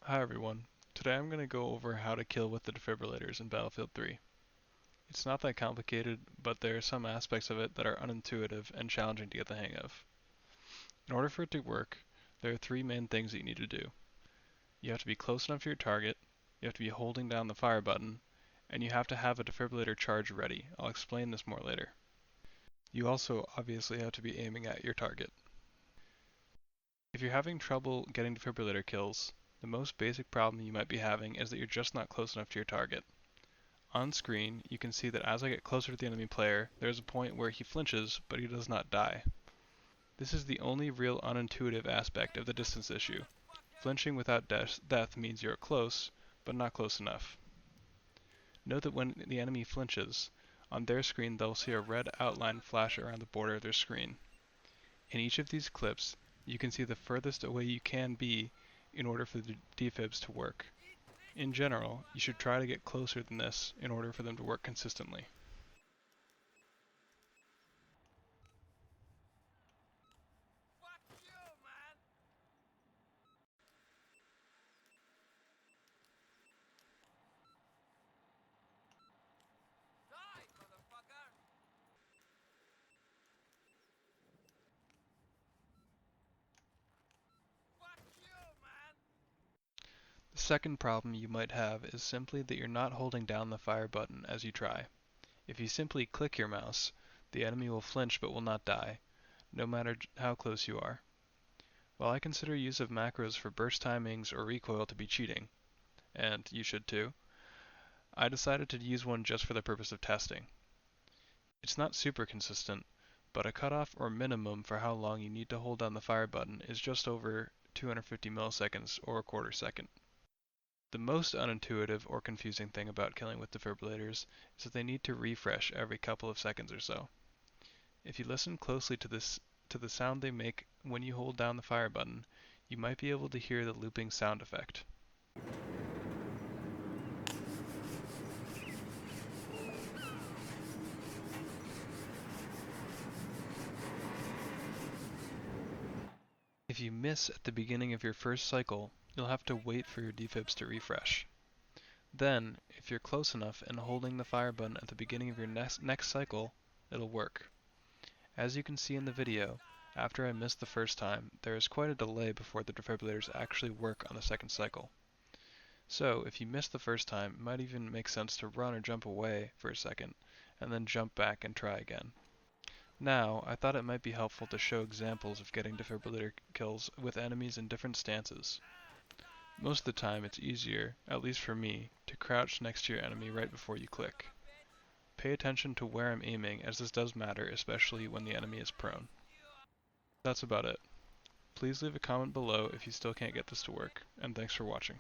Hi everyone. Today I'm going to go over how to kill with the defibrillators in Battlefield 3. It's not that complicated, but there are some aspects of it that are unintuitive and challenging to get the hang of. In order for it to work, there are three main things that you need to do. You have to be close enough to your target, you have to be holding down the fire button, and you have to have a defibrillator charge ready. I'll explain this more later. You also obviously have to be aiming at your target. If you're having trouble getting defibrillator kills, the most basic problem you might be having is that you're just not close enough to your target. On screen, you can see that as I get closer to the enemy player, there is a point where he flinches, but he does not die. This is the only real unintuitive aspect of the distance issue. Flinching without death means you're close, but not close enough. Note that when the enemy flinches, on their screen they'll see a red outline flash around the border of their screen. In each of these clips, you can see the furthest away you can be in order for the defibs to work. In general, you should try to get closer than this in order for them to work consistently. The second problem you might have is simply that you're not holding down the fire button as you try. If you simply click your mouse, the enemy will flinch but will not die, no matter how close you are. While I consider use of macros for burst timings or recoil to be cheating, and you should too, I decided to use one just for the purpose of testing. It's not super consistent, but a cutoff or minimum for how long you need to hold down the fire button is just over 250 milliseconds or a quarter second. The most unintuitive or confusing thing about killing with defibrillators is that they need to refresh every couple of seconds or so. If you listen closely to the sound they make when you hold down the fire button, you might be able to hear the looping sound effect. If you miss at the beginning of your first cycle, you'll have to wait for your defibs to refresh. Then, if you're close enough and holding the fire button at the beginning of your next cycle, it'll work. As you can see in the video, after I missed the first time, there is quite a delay before the defibrillators actually work on the second cycle. So, if you miss the first time, it might even make sense to run or jump away for a second, and then jump back and try again. Now, I thought it might be helpful to show examples of getting defibrillator kills with enemies in different stances. Most of the time it's easier, at least for me, to crouch next to your enemy right before you click. Pay attention to where I'm aiming, as this does matter, especially when the enemy is prone. That's about it. Please leave a comment below if you still can't get this to work, and thanks for watching.